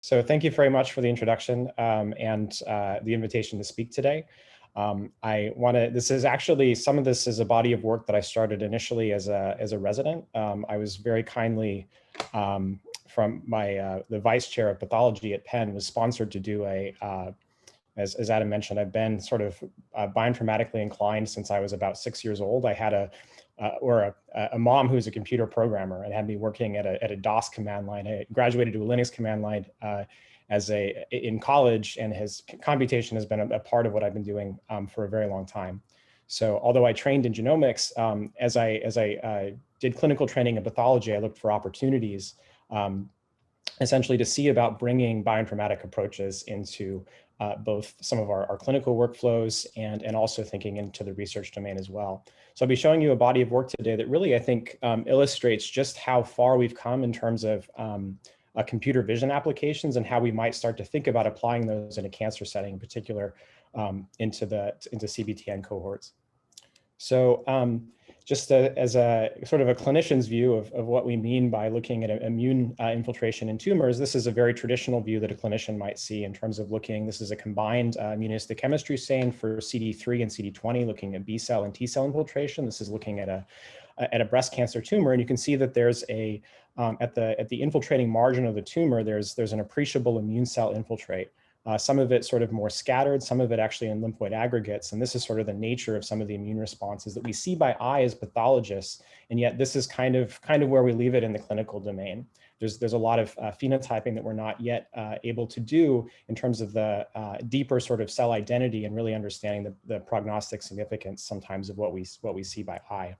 So thank you very much for the introduction and the invitation to speak today. This is actually, some of this is a body of work that I started initially as a resident. I was very kindly from the vice chair of pathology at Penn was sponsored to do as Adam mentioned, I've been sort of bioinformatically inclined since I was about 6 years old. I had a mom who's a computer programmer and had me working at a DOS command line. I graduated to a Linux command line in college, and computation has been a part of what I've been doing for a very long time. So although I trained in genomics, as I did clinical training in pathology, I looked for opportunities essentially to see about bringing bioinformatic approaches into both some of our clinical workflows and also thinking into the research domain as well. So I'll be showing you a body of work today that really, I think, illustrates just how far we've come in terms of computer vision applications and how we might start to think about applying those in a cancer setting, in particular into CBTN cohorts. So just as a sort of a clinician's view of what we mean by looking at immune infiltration in tumors, this is a very traditional view that a clinician might see in terms of looking. This is a combined immunohistochemistry stain for CD3 and CD20, looking at B cell and T cell infiltration. This is looking at a breast cancer tumor, and you can see that there's at the infiltrating margin of the tumor, there's an appreciable immune cell infiltrate. Some of it sort of more scattered, some of it actually in lymphoid aggregates. And this is sort of the nature of some of the immune responses that we see by eye as pathologists. And yet this is kind of where we leave it in the clinical domain. There's a lot of phenotyping that we're not yet able to do in terms of the deeper sort of cell identity and really understanding the prognostic significance sometimes of what we see by eye.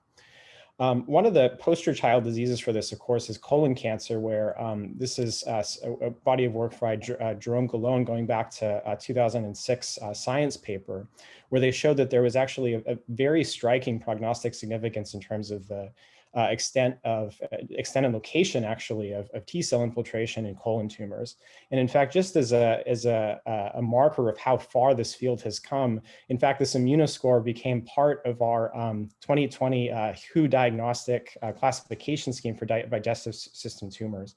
One of the poster child diseases for this, of course, is colon cancer, where this is a body of work by Jerome Gallone going back to 2006 science paper, where they showed that there was actually a very striking prognostic significance in terms of the extent and location actually of T cell infiltration in colon tumors. And in fact, just as a marker of how far this field has come, in fact, this immunoscore became part of our 2020 WHO diagnostic classification scheme for digestive system tumors.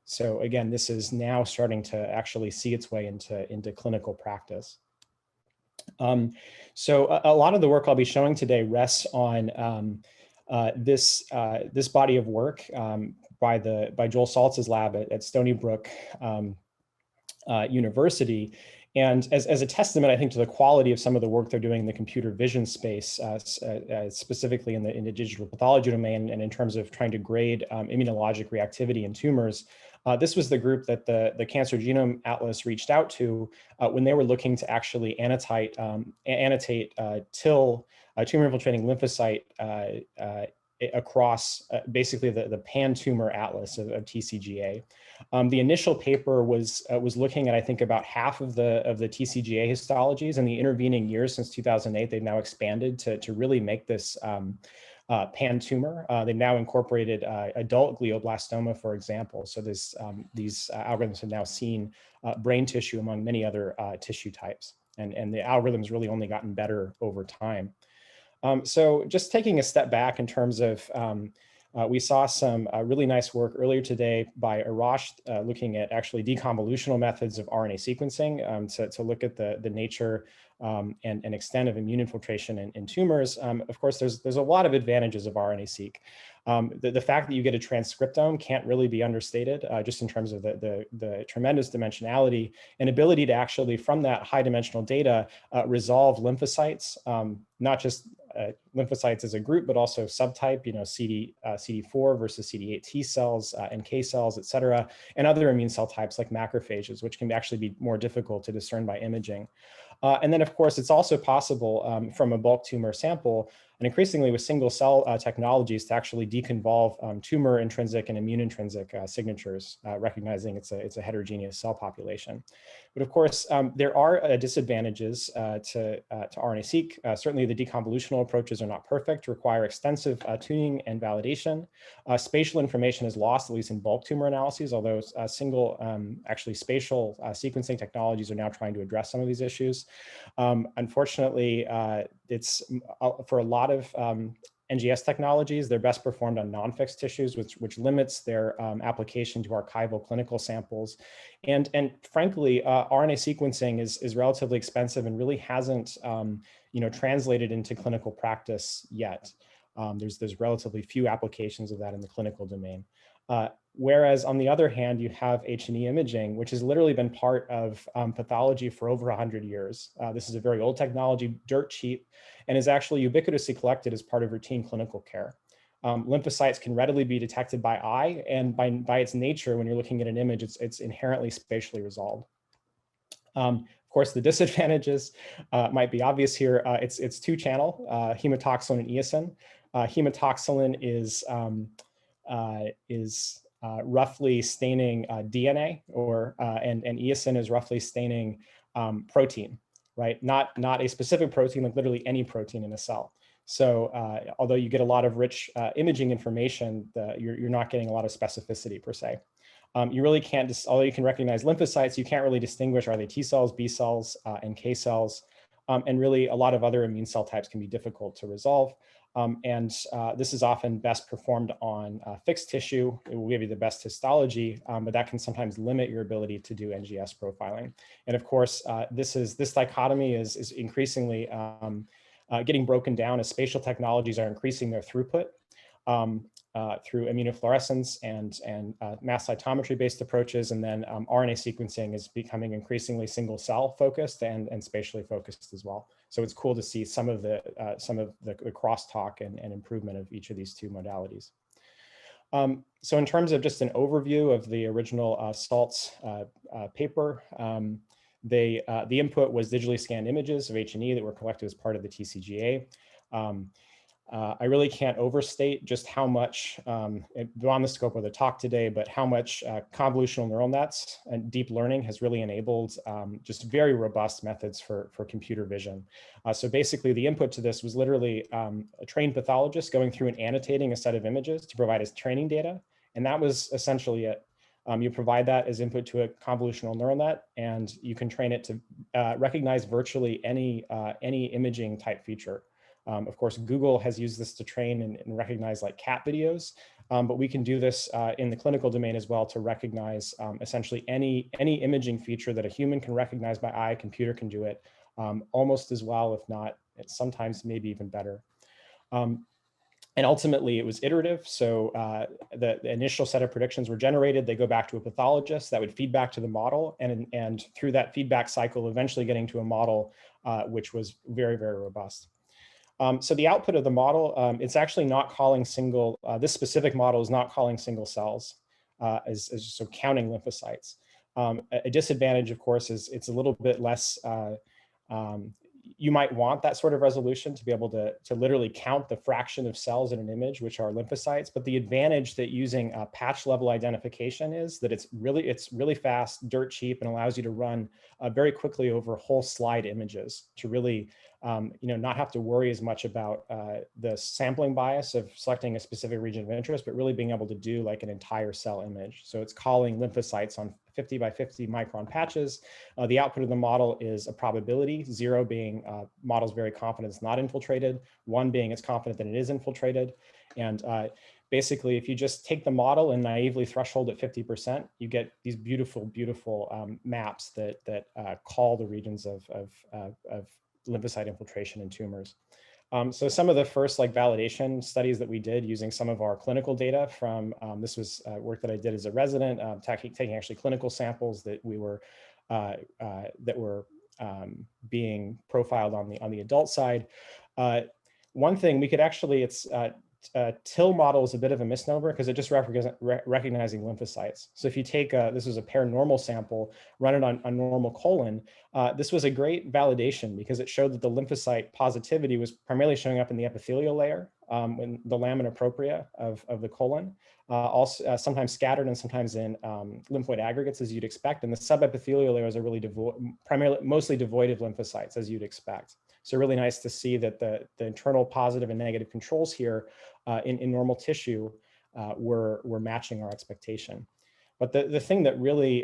So again, this is now starting to actually see its way into clinical practice. So a lot of the work I'll be showing today rests on this body of work by Joel Saltz's lab at Stony Brook University. And as a testament, I think, to the quality of some of the work they're doing in the computer vision space, specifically in the digital pathology domain, and in terms of trying to grade immunologic reactivity in tumors. This was the group that the Cancer Genome Atlas reached out to when they were looking to actually annotate TIL, tumor-infiltrating lymphocyte, across basically the pan-tumor atlas of TCGA. The initial paper was looking at, I think, about half of the TCGA histologies. In the intervening years since 2008, they've now expanded to really make this pan-tumor. They've now incorporated adult glioblastoma, for example. So these algorithms have now seen brain tissue among many other tissue types. And the algorithm's really only gotten better over time. So just taking a step back in terms of, we saw some really nice work earlier today by Arash looking at actually deconvolutional methods of RNA sequencing to look at the nature and extent of immune infiltration in tumors. Of course, there's a lot of advantages of RNA-seq. The fact that you get a transcriptome can't really be understated, just in terms of the tremendous dimensionality and ability to actually, from that high dimensional data, resolve lymphocytes, not just lymphocytes as a group, but also subtype, CD4 versus CD8 T cells, NK cells, et cetera, and other immune cell types like macrophages, which can actually be more difficult to discern by imaging. And then, of course, it's also possible from a bulk tumor sample, and increasingly with single cell technologies, to actually deconvolve tumor intrinsic and immune intrinsic signatures, recognizing it's a heterogeneous cell population. But of course, there are disadvantages to RNA-seq. Certainly, the deconvolutional approaches are not perfect, require extensive tuning and validation. Spatial information is lost, at least in bulk tumor analyses, although actually spatial sequencing technologies are now trying to address some of these issues. Unfortunately, it's for a lot of NGS technologies. They're best performed on non-fixed tissues, which limits their application to archival clinical samples. And frankly, RNA sequencing is relatively expensive and really hasn't translated into clinical practice yet. There's relatively few applications of that in the clinical domain. Whereas on the other hand, you have H&E imaging, which has literally been part of pathology for over 100 years. This is a very old technology, dirt cheap, and is actually ubiquitously collected as part of routine clinical care. Lymphocytes can readily be detected by eye, and by its nature, when you're looking at an image, it's inherently spatially resolved. Of course, the disadvantages might be obvious here. It's two-channel, hematoxylin and eosin. Hematoxylin is roughly staining DNA, and eosin is roughly staining protein, right? Not a specific protein, like literally any protein in a cell. So although you get a lot of rich imaging information, you're not getting a lot of specificity per se. You really can't, although you can recognize lymphocytes, you can't really distinguish, are they T cells, B cells, NK cells, and really a lot of other immune cell types can be difficult to resolve. This is often best performed on fixed tissue. It will give you the best histology, but that can sometimes limit your ability to do NGS profiling. And of course, this dichotomy is increasingly getting broken down as spatial technologies are increasing their throughput through immunofluorescence and mass cytometry-based approaches, and then RNA sequencing is becoming increasingly single cell focused and spatially focused as well. So it's cool to see some of the crosstalk and improvement of each of these two modalities. So in terms of just an overview of the original Saltz paper, the input was digitally scanned images of H&E that were collected as part of the TCGA. I really can't overstate just how much, beyond the scope of the talk today, but how much convolutional neural nets and deep learning has really enabled just very robust methods for computer vision. So basically the input to this was literally a trained pathologist going through and annotating a set of images to provide as training data. And that was essentially it. You provide that as input to a convolutional neural net, and you can train it to recognize virtually any imaging type feature. Of course, Google has used this to train and recognize like cat videos, but we can do this in the clinical domain as well to recognize essentially any imaging feature that a human can recognize by eye. A computer can do it almost as well, if not sometimes maybe even better. And ultimately, it was iterative. So the initial set of predictions were generated. They go back to a pathologist that would feed back to the model. And through that feedback cycle, eventually getting to a model which was very, very robust. So the output of the model, it's actually not calling single, this specific model is not calling single cells, as so counting lymphocytes. A disadvantage, of course, is it's a little bit less, you might want that sort of resolution to be able to literally count the fraction of cells in an image, which are lymphocytes. But the advantage that using patch level identification is that it's really fast, dirt cheap, and allows you to run very quickly over whole slide images to really not have to worry as much about the sampling bias of selecting a specific region of interest, but really being able to do like an entire cell image. So it's calling lymphocytes on 50 by 50 micron patches. The output of the model is a probability, 0 being model's very confident it's not infiltrated, 1 being it's confident that it is infiltrated. And basically, if you just take the model and naively threshold at 50%, you get these beautiful, beautiful maps that call the regions of lymphocyte infiltration in tumors. So some of the first validation studies that we did using some of our clinical data from, this was work that I did as a resident, taking actually clinical samples that we were, being profiled on the adult side. One thing we could actually, TIL model is a bit of a misnomer because it just recognizing lymphocytes. So if you take, this was a pair normal sample, run it on a normal colon, this was a great validation because it showed that the lymphocyte positivity was primarily showing up in the epithelial layer, in the lamina propria of the colon, also sometimes scattered and sometimes in lymphoid aggregates as you'd expect. And the subepithelial layers are really mostly devoid of lymphocytes as you'd expect. So really nice to see that the internal positive and negative controls here in normal tissue were matching our expectation. But the thing that really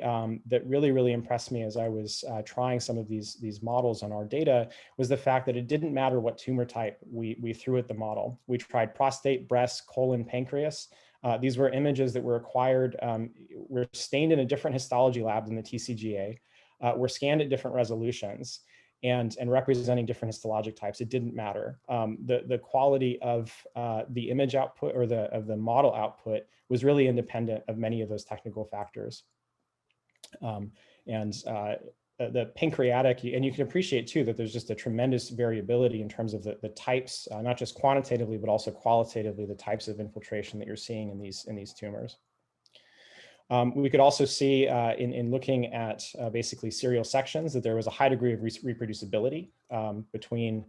really impressed me as I was trying some of these models on our data was the fact that it didn't matter what tumor type we threw at the model. We tried prostate, breast, colon, pancreas. These were images that were acquired, were stained in a different histology lab than the TCGA, were scanned at different resolutions, and representing different histologic types. It didn't matter. The quality of the image output or of the model output was really independent of many of those technical factors. The pancreatic, and you can appreciate too that there's just a tremendous variability in terms of the types, not just quantitatively, but also qualitatively, the types of infiltration that you're seeing in these tumors. We could also see in looking at basically serial sections that there was a high degree of reproducibility between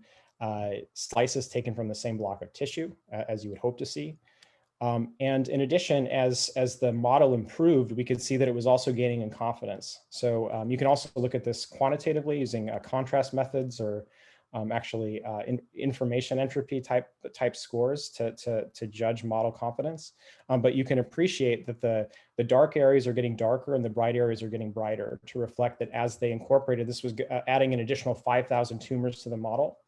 slices taken from the same block of tissue, as you would hope to see. And in addition, as the model improved, we could see that it was also gaining in confidence. So you can also look at this quantitatively using contrast methods or actually information entropy type scores to judge model confidence. But you can appreciate that the dark areas are getting darker and the bright areas are getting brighter to reflect that as they incorporated, this was adding an additional 5,000 tumors to the model.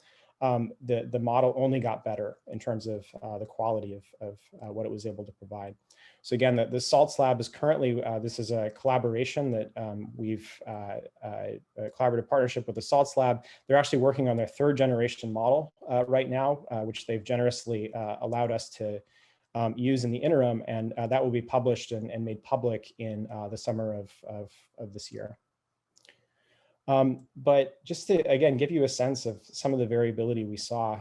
The model only got better in terms of the quality of what it was able to provide. So again, the Saltz lab is currently, this is a collaboration that we've a collaborative partnership with the Saltz lab. They're actually working on their 3rd generation model right now, which they've generously allowed us to use in the interim, and that will be published and made public in the summer of this year. But just to, again, give you a sense of some of the variability we saw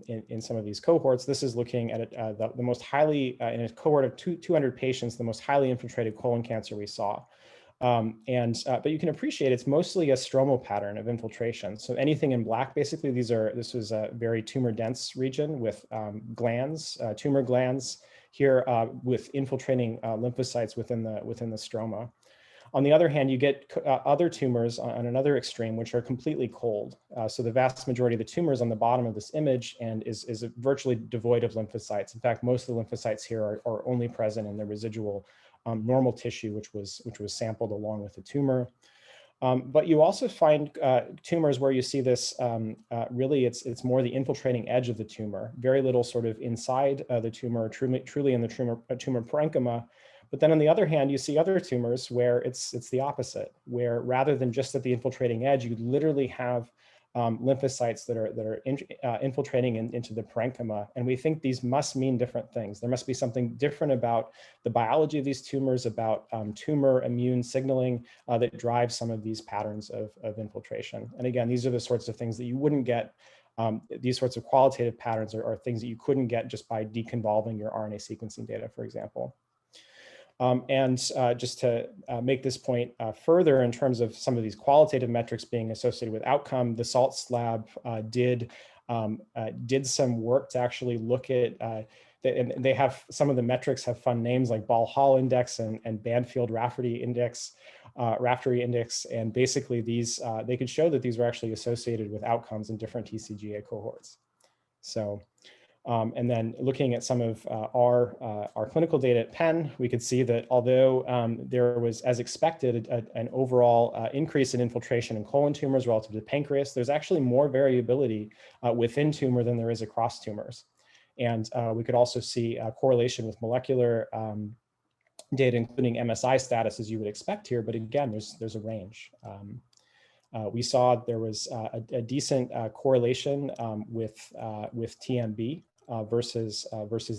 in some of these cohorts, this is looking at the most highly, in a cohort of 200 patients, the most highly infiltrated colon cancer we saw. But you can appreciate it's mostly a stromal pattern of infiltration. So anything in black, basically, this was a very tumor dense region with glands, tumor glands here with infiltrating lymphocytes within the stroma. On the other hand, you get other tumors on another extreme, which are completely cold. So the vast majority of the tumors on the bottom of this image and is virtually devoid of lymphocytes. In fact, most of the lymphocytes here are only present in the residual normal tissue, which was sampled along with the tumor. But you also find tumors where you see this, really it's more the infiltrating edge of the tumor, very little sort of inside the tumor, truly in the tumor parenchyma. But then on the other hand, you see other tumors where it's the opposite, where rather than just at the infiltrating edge, you literally have lymphocytes that are infiltrating into the parenchyma. And we think these must mean different things. There must be something different about the biology of these tumors, about tumor immune signaling that drives some of these patterns of infiltration. And again, these are the sorts of things that you wouldn't get. These sorts of qualitative patterns are things that you couldn't get just by deconvolving your RNA sequencing data, for example. Just to make this point further in terms of some of these qualitative metrics being associated with outcome, the Saltz lab did some work to actually look at, and they have some of the metrics have fun names like Ball Hall Index and Banfield Rafferty Index, and basically these, they could show that these were actually associated with outcomes in different TCGA cohorts. So. And then looking at some of our clinical data at Penn, we could see that although there was, as expected, an overall increase in infiltration in colon tumors relative to pancreas, there's actually more variability within tumor than there is across tumors. And we could also see a correlation with molecular data, including MSI status, as you would expect here. But again, there's a range. We saw there was a decent correlation with TMB versus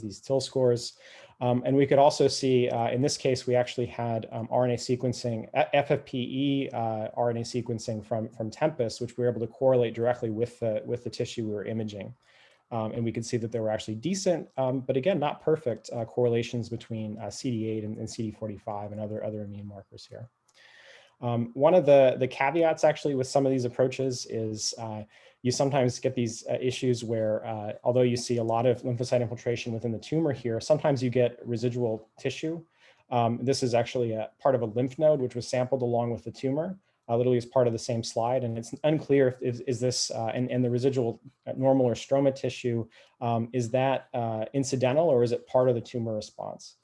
these TIL scores. And we could also see, in this case, we actually had RNA sequencing, FFPE RNA sequencing from Tempus, which we were able to correlate directly with the tissue we were imaging. And we could see that there were actually decent, but again, not perfect correlations between CD8 and CD45 and other immune markers here. One of the caveats actually with some of these approaches is you sometimes get these issues where although you see a lot of lymphocyte infiltration within the tumor here, sometimes you get residual tissue. This is actually a part of a lymph node which was sampled along with the tumor, literally as part of the same slide. And it's unclear if is this, and the residual normal or stroma tissue, is that incidental or is it part of the tumor response?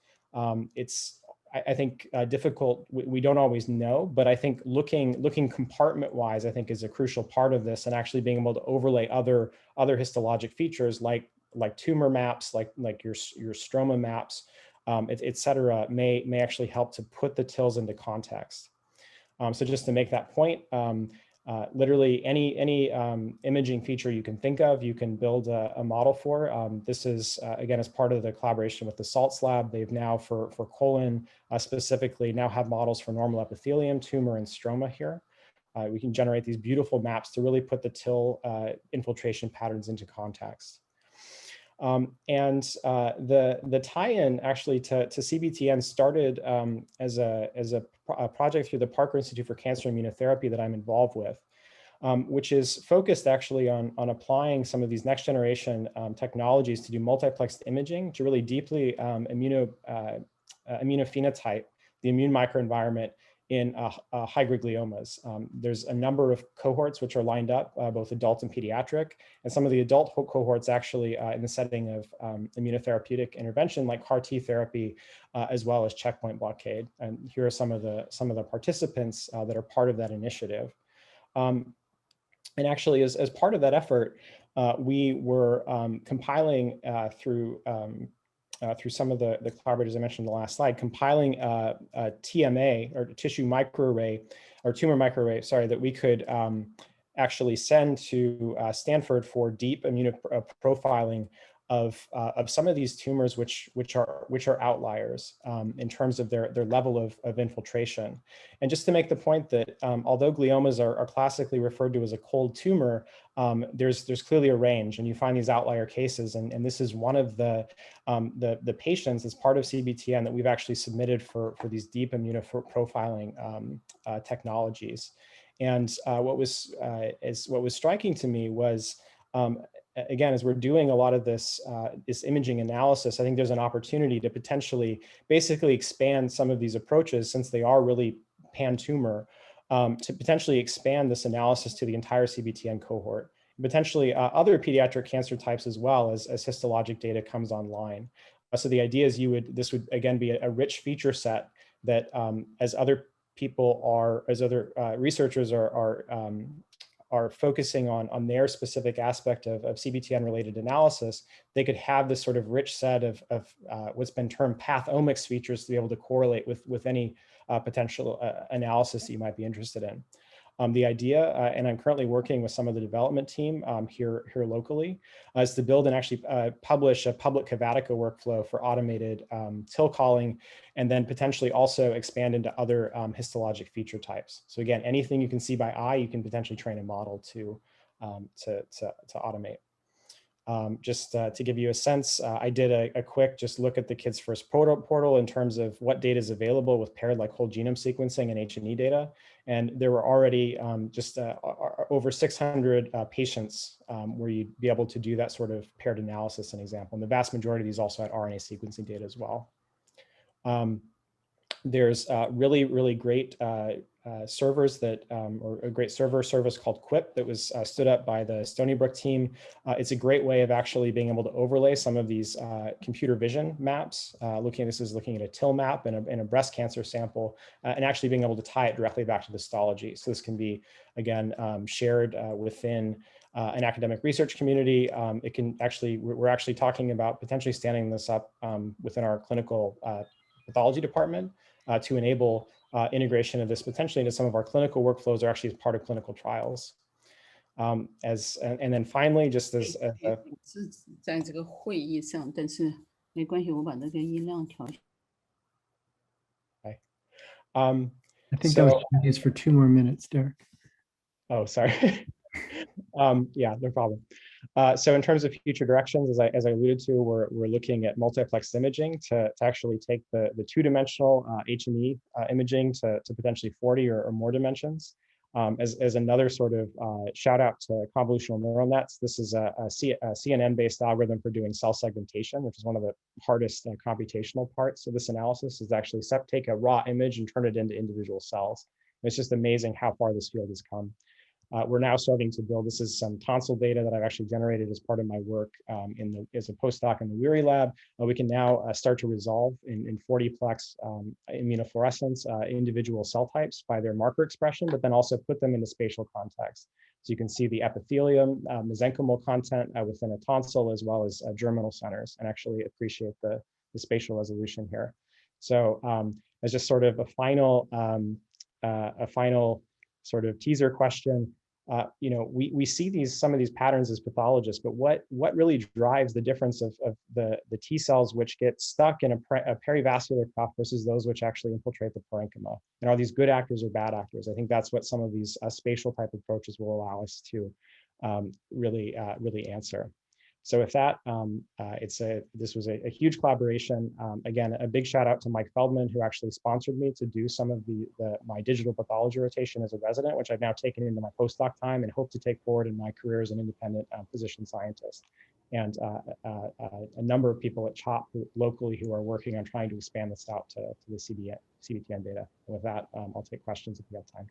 I think difficult. We don't always know, but I think looking compartment-wise, I think is a crucial part of this, and actually being able to overlay other histologic features like tumor maps, like your stroma maps, et cetera, may actually help to put the TILs into context. So just to make that point, literally any imaging feature you can think of, you can build a model for. This is, again, as part of the collaboration with the Saltz lab. They've now, for colon specifically, now have models for normal epithelium, tumor, and stroma here. We can generate these beautiful maps to really put the TIL infiltration patterns into context. The tie-in actually to CBTN started as a project through the Parker Institute for Cancer Immunotherapy that I'm involved with, which is focused actually on applying some of these next generation technologies to do multiplexed imaging to really deeply immunophenotype the immune microenvironment in high-grade gliomas. There's a number of cohorts which are lined up, both adult and pediatric, and some of the adult cohorts actually in the setting of immunotherapeutic intervention like CAR T therapy, as well as checkpoint blockade. And here are some of the participants that are part of that initiative. And actually, as part of that effort, we were compiling through some of the collaborators I mentioned in the last slide, compiling a TMA, or tissue microarray, or tumor microarray, sorry, that we could actually send to Stanford for deep immunoprofiling of some of these tumors which are outliers in terms of their level of infiltration. And just to make the point that although gliomas are classically referred to as a cold tumor, there's clearly a range, and you find these outlier cases, and this is one of the patients as part of CBTN that we've actually submitted for these deep immunoprofiling technologies. And what was striking to me was, again, as we're doing a lot of this imaging analysis, I think there's an opportunity to potentially basically expand some of these approaches, since they are really pan-tumor, to potentially expand this analysis to the entire CBTN cohort, potentially other pediatric cancer types as well, as histologic data comes online. So the idea is this would again be a rich feature set that as other researchers are focusing on their specific aspect of CBTN related analysis, they could have this sort of rich set of what's been termed pathomics features to be able to correlate with any potential analysis that you might be interested in. The idea, and I'm currently working with some of the development team here locally, is to build and actually publish a public Cavatica workflow for automated TIL calling, and then potentially also expand into other histologic feature types. So again, anything you can see by eye, you can potentially train a model to automate. Just to give you a sense, I did a quick just look at the Kids First portal in terms of what data is available with paired like whole genome sequencing and H&E data. And there were already just over 600 patients where you'd be able to do that sort of paired analysis, an example. And the vast majority of these also had RNA sequencing data as well. There's really, really great servers that, or a great server service called QUIP that was stood up by the Stony Brook team. It's a great way of actually being able to overlay some of these computer vision maps. This is looking at a TIL map in a breast cancer sample, and actually being able to tie it directly back to histology. So this can be, again, shared within an academic research community. It can actually, we're actually talking about potentially standing this up within our clinical pathology department to enable integration of this potentially into some of our clinical workflows, or actually as part of clinical trials. And then finally, just as在这个会议上，但是没关系，我把那个音量调小。Okay. I think that was used for 2 more minutes, Derek. Oh, sorry. Yeah, no problem. So in terms of future directions, as I alluded to, we're looking at multiplex imaging to actually take the two-dimensional H&E imaging to potentially 40 or more dimensions. As another sort of shout out to convolutional neural nets, this is a CNN-based algorithm for doing cell segmentation, which is one of the hardest computational parts of this analysis, is actually take a raw image and turn it into individual cells. And it's just amazing how far this field has come. we're now starting to build, this is some tonsil data that I've actually generated as part of my work as a postdoc in the Weary lab. We can now start to resolve in 40-plex immunofluorescence individual cell types by their marker expression, but then also put them into spatial context. So you can see the epithelium, mesenchymal content within a tonsil, as well as germinal centers, and actually appreciate the spatial resolution here. So as just sort of a final sort of teaser question, you know, we see some of these patterns as pathologists, but what really drives the difference of the T cells which get stuck in a perivascular cuff versus those which actually infiltrate the parenchyma? And are these good actors or bad actors? I think that's what some of these spatial type approaches will allow us to really answer. So with that, this was a huge collaboration. Again, a big shout out to Mike Feldman, who actually sponsored me to do some of my digital pathology rotation as a resident, which I've now taken into my postdoc time and hope to take forward in my career as an independent physician scientist. And a number of people at CHOP locally who are working on trying to expand this out to the CBTN data. And with that, I'll take questions if you have time.